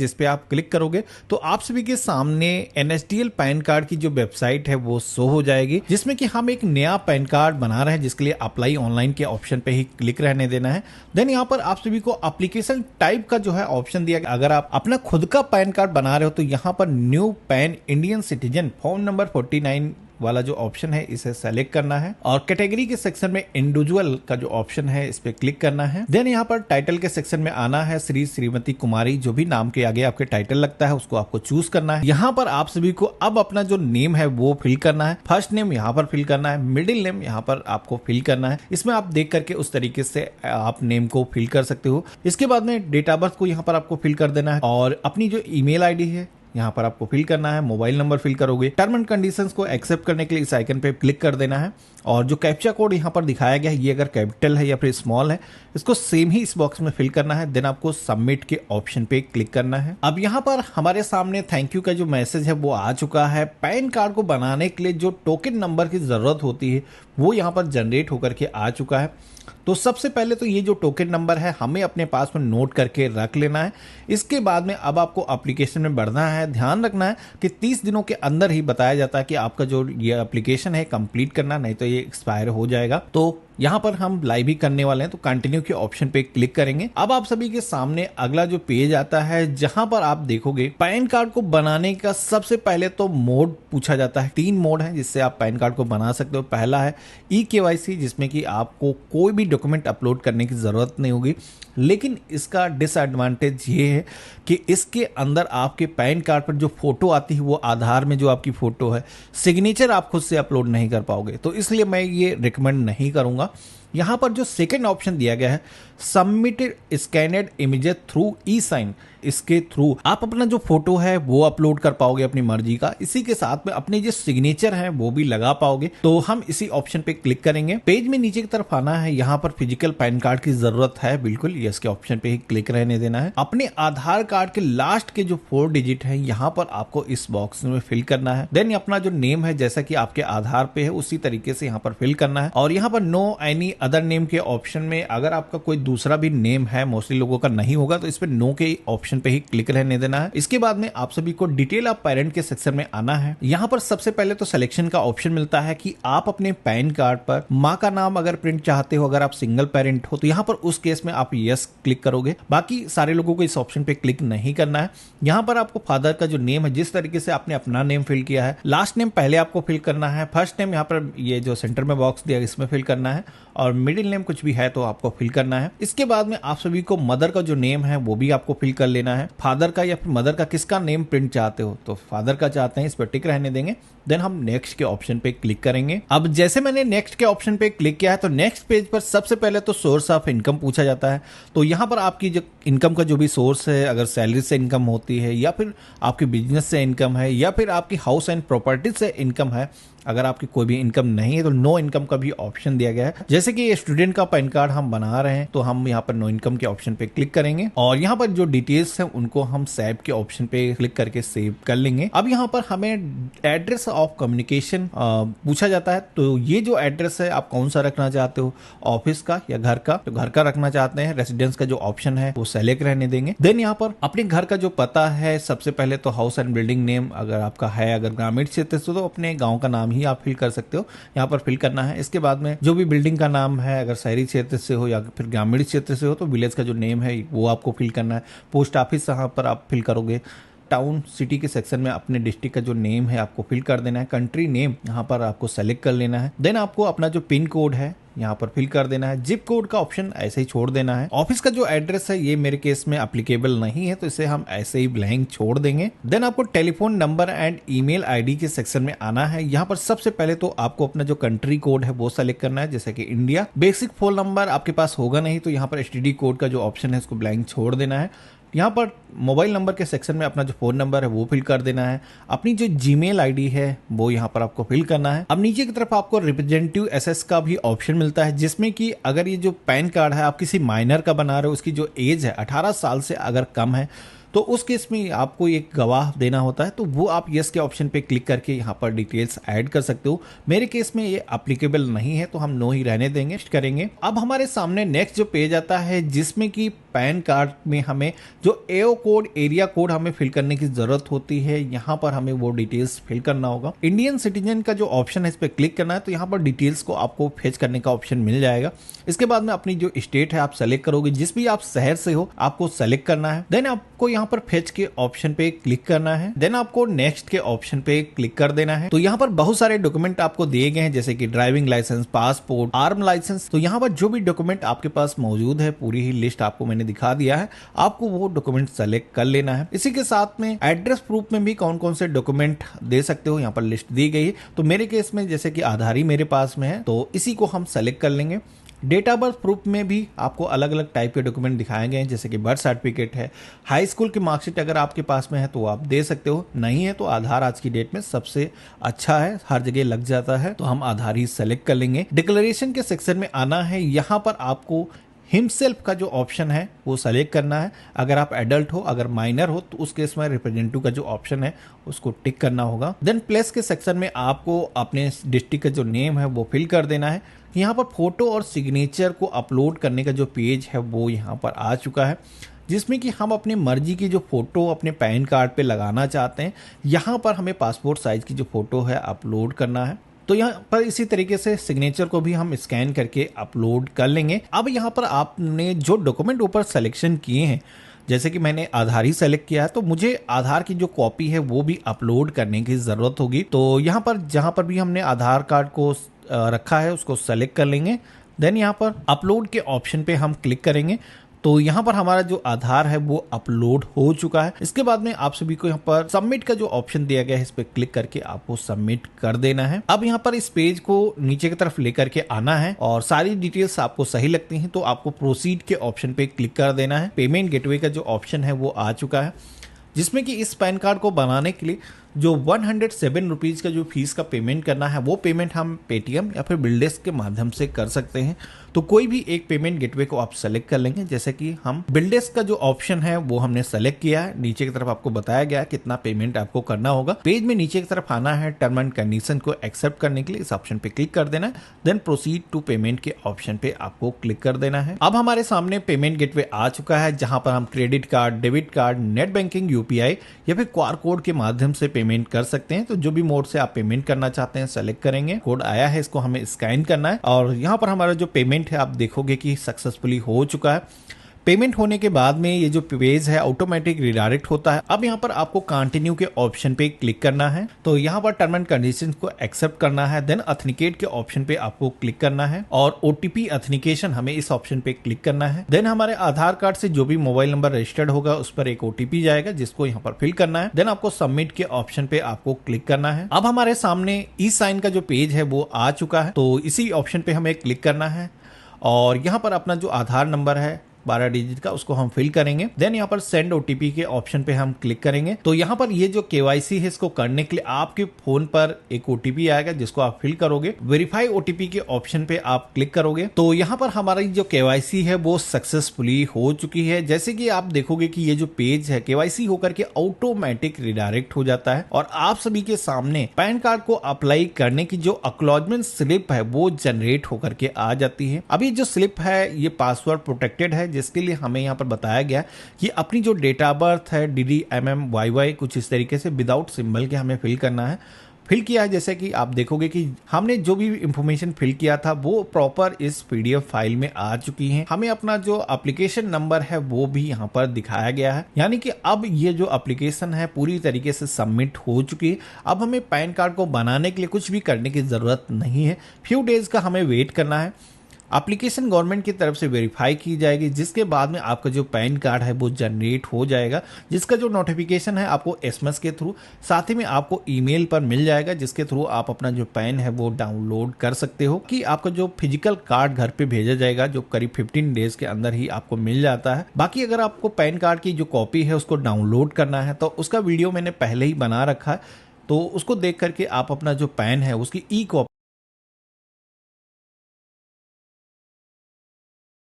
जिस पे आप क्लिक करोगे तो आप सभी के सामने एनएसडीएल पैन कार्ड की जो वेबसाइट है वो शो हो जाएगी, जिसमें कि हम एक नया पैन कार्ड बना रहे हैं, जिसके लिए अप्लाई ऑनलाइन के ऑप्शन पे ही क्लिक रहने देना है। देन यहाँ पर आप सभी को एप्लीकेशन टाइप का जो है ऑप्शन दिया गया। अगर आप अपना खुद का पैन कार्ड बना रहे हो तो यहाँ पर new pan Indian citizen form number 49 वाला जो ऑप्शन है इसे सेलेक्ट करना है और कैटेगरी के सेक्शन में इंडिविजुअल का जो ऑप्शन है इस पे क्लिक करना है। देन यहाँ पर टाइटल के सेक्शन में आना है, श्री श्रीमती कुमारी जो भी नाम के आगे आपके टाइटल लगता है उसको आपको चूज करना है। यहाँ पर आप सभी को अब अपना जो नेम है वो फिल करना है। फर्स्ट नेम यहाँ पर फिल करना है, मिडिल नेम यहाँ पर आपको फिल करना है। इसमें आप देख करके उस तरीके से आप नेम को फिल कर सकते हो। इसके बाद में डेट ऑफ बर्थ को यहाँ पर आपको फिल कर देना है और अपनी जो ईमेल आईडी है यहाँ पर आपको फिल करना है। मोबाइल नंबर फिल करोगे। टर्म एंड कंडीशंस को एक्सेप्ट करने के लिए इस आइकन पे क्लिक कर देना है और जो कैप्चा कोड यहाँ पर दिखाया गया है ये अगर कैपिटल है या फिर स्मॉल है इसको सेम ही इस बॉक्स में फिल करना है। देन आपको सबमिट के ऑप्शन पे क्लिक करना है। अब यहाँ पर हमारे सामने थैंक यू का जो मैसेज है वो आ चुका है। पैन कार्ड को बनाने के लिए जो टोकन नंबर की जरूरत होती है वो यहाँ पर जनरेट होकर के आ चुका है। तो सबसे पहले तो ये जो टोकन नंबर है हमें अपने पास में नोट करके रख लेना है। इसके बाद में अब आपको एप्लीकेशन में बढ़ना है। ध्यान रखना है कि 30 दिनों के अंदर ही बताया जाता है कि आपका जो ये एप्लीकेशन है कंप्लीट करना, नहीं तो ये एक्सपायर हो जाएगा। तो यहाँ पर हम लाइव ही करने वाले हैं तो कंटिन्यू के ऑप्शन पे क्लिक करेंगे। अब आप सभी के सामने अगला जो पेज आता है जहां पर आप देखोगे पैन कार्ड को बनाने का सबसे पहले तो मोड पूछा जाता है। 3 मोड है जिससे आप पैन कार्ड को बना सकते हो। पहला है eKYC जिसमें कि आपको कोई भी डॉक्यूमेंट अपलोड करने की जरूरत नहीं होगी, लेकिन इसका डिसएडवांटेज ये है कि इसके अंदर आपके पैन कार्ड पर जो फोटो आती है वो आधार में जो आपकी फोटो है, सिग्नेचर आप खुद से अपलोड नहीं कर पाओगे। तो इसलिए मैं ये रिकमेंड नहीं करूंगा। यहाँ पर जो सेकंड ऑप्शन दिया गया है सबमिटेड स्कैनेड इमेजेस थ्रू ई-साइन, इसके थ्रू आप अपना जो फोटो है वो अपलोड कर पाओगे अपनी मर्जी का। इसी के साथ में अपने जो सिग्नेचर है वो भी लगा पाओगे। तो हम इसी ऑप्शन पे क्लिक करेंगे। पेज में नीचे की तरफ आना है। यहाँ पर फिजिकल पैन कार्ड की जरूरत है बिल्कुल, यस के ऑप्शन पे ही क्लिक रहने देना है। अपने आधार कार्ड के लास्ट के जो 4 डिजिट है यहाँ पर आपको इस बॉक्स में फिल करना है। देन अपना जो नेम है जैसा कि आपके आधार पे है उसी तरीके से यहाँ पर फिल करना है और यहाँ पर नो एनी अदर नेम के ऑप्शन में अगर आपका कोई दूसरा भी नेम है, मोस्टली लोगों का नहीं होगा, तो इस पे नो के ऑप्शन पे ही क्लिक रहने देना है। इसके बाद में आप सभी को डिटेल ऑफ पेरेंट के सेक्शन में आना है। यहाँ पर सबसे पहले तो सिलेक्शन का ऑप्शन मिलता है कि आप अपने पैन कार्ड पर माँ का नाम अगर प्रिंट चाहते हो, अगर आप सिंगल पेरेंट हो तो यहाँ पर उस केस में आप यस क्लिक करोगे। बाकी सारे लोगों को इस ऑप्शन पे क्लिक नहीं करना है। यहाँ पर आपको फादर का जो नेम है जिस तरीके से आपने अपना नेम फिल किया है, लास्ट नेम पहले आपको फिल करना है। फर्स्ट नेम यहाँ पर ये जो सेंटर में बॉक्स दिया इसमें फिल करना है और मिडिल नेम कुछ भी है तो आपको फिल करना है। इसके बाद में आप सभी को मदर का जो नेम है वो भी आपको फिल कर लेना है। फादर का या फिर मदर का किसका नेम प्रिंट चाहते हो, तो फादर का चाहते हैं, इस पर टिक रहने देंगे। देन हम नेक्स्ट के ऑप्शन पे क्लिक करेंगे। अब जैसे मैंने नेक्स्ट के ऑप्शन पे क्लिक किया है तो नेक्स्ट पेज पर सबसे पहले तो सोर्स ऑफ इनकम पूछा जाता है। तो यहाँ पर आपकी जो इनकम का जो भी सोर्स है, अगर सैलरी से इनकम होती है या फिर आपकी बिजनेस से इनकम है या फिर आपकी हाउस एंड प्रॉपर्टी से इनकम है, अगर आपकी कोई भी इनकम नहीं है तो नो इनकम का भी ऑप्शन दिया गया है। जैसे कि ये स्टूडेंट का पैन कार्ड हम बना रहे हैं तो हम यहाँ पर नो इनकम के ऑप्शन पे क्लिक करेंगे और यहाँ पर जो डिटेल्स है उनको हम सेव के ऑप्शन पे क्लिक करके सेव कर लेंगे। अब यहाँ पर हमें एड्रेस ऑफ कम्युनिकेशन पूछा जाता है। तो ये जो एड्रेस है आप कौन सा रखना चाहते हो, ऑफिस का या घर का? तो घर का रखना चाहते हैं, रेसिडेंस का जो ऑप्शन है वो सेलेक्ट रहने देंगे। देन यहाँ पर अपने घर का जो पता है सबसे पहले तो हाउस एंड बिल्डिंग नेम अगर आपका है, अगर ग्रामीण क्षेत्र से तो अपने गाँव का नाम ही आप फिल कर सकते हो, यहाँ पर फिल करना है। इसके बाद में जो भी बिल्डिंग का नाम है, अगर शहरी क्षेत्र से हो या फिर ग्रामीण क्षेत्र से हो तो विलेज का जो नेम है वो आपको फिल करना है। पोस्ट ऑफिस यहाँ पर आप फिल करोगे। टाउन सिटी के सेक्शन में अपने डिस्ट्रिक्ट का जो नेम है आपको फिल कर देना है। कंट्री नेम यहाँ पर आपको सेलेक्ट कर लेना है। देन आपको अपना जो पिन कोड है यहाँ पर फिल कर देना है। जिप कोड का ऑप्शन ऐसे ही छोड़ देना है। ऑफिस का जो एड्रेस है ये मेरे केस में एप्लीकेबल नहीं है तो इसे हम ऐसे ही ब्लैंक छोड़ देंगे। देन आपको telephone number and email ID के सेक्शन में आना है। यहाँ पर सबसे पहले तो आपको अपना जो कंट्री कोड है वो सेलेक्ट करना है, जैसे कि इंडिया। बेसिक फोन नंबर आपके पास होगा नहीं तो यहाँ पर एसटीडी कोड का जो ऑप्शन है उसको ब्लैंक छोड़ देना है। यहाँ पर मोबाइल नंबर के सेक्शन में अपना जो फोन नंबर है वो फिल कर देना है। अपनी जो जीमेल आईडी है वो यहाँ पर आपको फिल करना है। अब नीचे की तरफ आपको रिप्रेजेंटेटिव एसेस का भी ऑप्शन मिलता है, जिसमें कि अगर ये जो पैन कार्ड है आप किसी माइनर का बना रहे हो, उसकी जो एज है 18 साल से अगर कम है तो उस केस में आपको एक गवाह देना होता है, तो वो आप यस के ऑप्शन पे क्लिक करके यहाँ पर डिटेल्स ऐड कर सकते हो। मेरे केस में ये एप्लीकेबल नहीं है तो हम नो ही रहने देंगे, करेंगे। अब हमारे सामने नेक्स्ट जो पेज आता है जिसमें कि पैन कार्ड में हमें जो एओ कोड, एरिया कोड हमें फिल करने की जरूरत होती है, यहाँ पर हमें वो डिटेल्स फिल करना होगा। इंडियन सिटीजन का जो ऑप्शन है इस पर क्लिक करना है, तो यहाँ पर डिटेल्स को आपको फेच करने का ऑप्शन मिल जाएगा। इसके बाद में अपनी जो स्टेट है आप सेलेक्ट करोगे, जिस भी आप शहर से हो आपको सेलेक्ट करना है। देन आपको यहाँ पर फेच के ऑप्शन पे क्लिक करना है। देन आपको नेक्स्ट के ऑप्शन पे क्लिक कर देना है। तो यहाँ पर बहुत सारे डॉक्यूमेंट आपको दिए गए हैं, जैसे कि driving licence, passport, arm licence. तो यहाँ पर जो भी डॉक्यूमेंट आपके पास मौजूद है, पूरी ही लिस्ट आपको मैंने दिखा दिया है, आपको वो डॉक्यूमेंट सेलेक्ट कर लेना है। इसी के साथ में एड्रेस प्रूफ में भी कौन कौन से डॉक्यूमेंट दे सकते हो, यहाँ पर लिस्ट दी गई है। तो मेरे केस में जैसे कि आधार ही मेरे पास में है, तो इसी को हम सेलेक्ट कर लेंगे। डेट ऑफ बर्थ प्रूफ में भी आपको अलग अलग टाइप के डॉक्यूमेंट दिखाए गए हैं, जैसे कि बर्थ सर्टिफिकेट है, हाई स्कूल की मार्कशीट अगर आपके पास में है तो आप दे सकते हो, नहीं है तो आधार आज की डेट में सबसे अच्छा है, हर जगह लग जाता है, तो हम आधार ही सेलेक्ट कर लेंगे। डिक्लेरेशन के सेक्शन में आना है, यहाँ पर आपको हिमसेल्फ का जो ऑप्शन है वो सेलेक्ट करना है। अगर आप एडल्ट हो, अगर माइनर हो तो उस केस में रिप्रेजेंटेटिव का जो ऑप्शन है उसको टिक करना होगा। देन प्लेस के सेक्शन में आपको अपने डिस्ट्रिक्ट का जो नेम है वो फिल कर देना है। यहाँ पर फोटो और सिग्नेचर को अपलोड करने का जो पेज है वो यहाँ पर आ चुका है, जिसमें कि हम अपनी मर्जी की जो फोटो अपने पैन कार्ड पे लगाना चाहते हैं। यहाँ पर हमें पासपोर्ट साइज की जो फोटो है अपलोड करना है। तो यहाँ पर इसी तरीके से सिग्नेचर को भी हम स्कैन करके अपलोड कर लेंगे। अब यहाँ पर आपने जो डॉक्यूमेंट ऊपर सिलेक्शन किए हैं, जैसे कि मैंने आधार ही सेलेक्ट किया है, तो मुझे आधार की जो कॉपी है वो भी अपलोड करने की जरूरत होगी। तो यहाँ पर जहाँ पर भी हमने आधार कार्ड को रखा है उसको सेलेक्ट कर लेंगे। देन यहाँ पर अपलोड के ऑप्शन पे हम क्लिक करेंगे, तो यहाँ पर हमारा जो आधार है वो अपलोड हो चुका है। इसके बाद में आप सभी को यहाँ पर सबमिट का जो ऑप्शन दिया गया है इस पे क्लिक करके आपको सबमिट कर देना है। अब यहाँ पर इस पेज को नीचे की तरफ लेकर के आना है और सारी डिटेल्स आपको सही लगती हैं तो आपको प्रोसीड के ऑप्शन पे क्लिक कर देना है। पेमेंट गेटवे का जो ऑप्शन है वो आ चुका है, जिसमें कि इस पैन कार्ड को बनाने के लिए जो 107 रुपीज़ का जो फीस का पेमेंट करना है वो पेमेंट हम पेटीएम या फिर बिल्डेस्क के माध्यम से कर सकते हैं। तो कोई भी एक पेमेंट गेटवे को आप सेलेक्ट कर लेंगे, जैसे कि हम बिल्डेस्क का जो ऑप्शन है वो हमने सेलेक्ट किया है। नीचे की तरफ आपको बताया गया है कितना पेमेंट आपको करना होगा। पेज में नीचे की तरफ आना है, टर्म एंड कंडीशन को एक्सेप्ट करने के लिए इस ऑप्शन पे क्लिक कर देना है। देन प्रोसीड टू पेमेंट के ऑप्शन पे आपको क्लिक कर देना है। अब हमारे सामने पेमेंट गेटवे आ चुका है, जहां पर हम credit card, debit card, net banking, UPI या फिर क्यूआर कोड के माध्यम से पेमेंट कर सकते हैं। तो जो भी मोड से आप पेमेंट करना चाहते हैं सेलेक्ट करेंगे। कोड आया है, इसको हमें स्कैन करना है और यहाँ पर हमारा जो पेमेंट है आप देखोगे कि सक्सेसफुली हो चुका है। पेमेंट होने के बाद में ये जो पेज है ऑटोमेटिक रिडायरेक्ट होता है। अब यहाँ पर आपको कंटिन्यू के ऑप्शन पे क्लिक करना है, तो यहाँ पर टर्म एंड कंडीशंस को एक्सेप्ट करना है। देन ऑथेंटिकेट के ऑप्शन पे आपको क्लिक करना है और ओटीपी ऑथेंटिकेशन हमें इस ऑप्शन पे क्लिक करना है। देन हमारे आधार कार्ड से जो भी मोबाइल नंबर रजिस्टर्ड होगा उस पर एक ओटीपी जाएगा, जिसको यहाँ पर फिल करना है। देन आपको सबमिट के ऑप्शन पे आपको क्लिक करना है। अब हमारे सामने ई साइन का जो पेज है वो आ चुका है, तो इसी ऑप्शन पे हमें क्लिक करना है और यहाँ पर अपना जो आधार नंबर है 12 डिजिट का उसको हम फिल करेंगे। देन यहाँ पर सेंड ओटीपी के ऑप्शन पे हम क्लिक करेंगे। तो यहाँ पर ये जो केवाईसी है इसको करने के लिए आपके फोन पर एक ओटीपी आएगा, जिसको आप फिल करोगे। वेरीफाई ओटीपी के ऑप्शन पे आप क्लिक करोगे, तो यहाँ पर हमारी जो केवाईसी है वो सक्सेसफुली हो चुकी है। जैसे कि आप देखोगे कि ये जो पेज है केवाईसी होकर के ऑटोमेटिक रिडायरेक्ट हो जाता है और आप सभी के सामने पैन कार्ड को अप्लाई करने की जो एक्नॉलेजमेंट स्लिप है वो जनरेट होकर के आ जाती है। अभी जो स्लिप है ये पासवर्ड प्रोटेक्टेड है, जिसके लिए हमें यहाँ पर बताया गया कि अपनी जो डेट ऑफ बर्थ है DDMMYY कुछ इस तरीके से विदाउट सिंबल के हमें फिल करना है। फिल किया है, जैसे कि आप देखोगे कि हमने जो भी इंफॉर्मेशन फिल किया था वो प्रॉपर इस PDF फाइल में आ चुकी है। हमें अपना जो एप्लीकेशन नंबर है वो भी यहाँ पर दिखाया गया है, यानी कि अब ये जो एप्लीकेशन है पूरी तरीके से सबमिट हो चुकी है। अब हमें पैन कार्ड को बनाने के लिए कुछ भी करने की जरूरत नहीं है। फ्यू डेज का हमें वेट करना है। एप्लीकेशन गवर्नमेंट की तरफ से वेरीफाई की जाएगी, जिसके बाद में आपका जो पैन कार्ड है वो जनरेट हो जाएगा, जिसका जो नोटिफिकेशन है आपको SMS के थ्रू, साथ ही में आपको ईमेल पर मिल जाएगा, जिसके थ्रू आप अपना जो पैन है वो डाउनलोड कर सकते हो। कि आपका जो फिजिकल कार्ड घर पे भेजा जाएगा, जो करीब 15 डेज के अंदर ही आपको मिल जाता है। बाकी अगर आपको पैन कार्ड की जो कॉपी है उसको डाउनलोड करना है तो उसका वीडियो मैंने पहले ही बना रखा है, तो उसको देख करके आप अपना जो पैन है उसकी ई कॉपी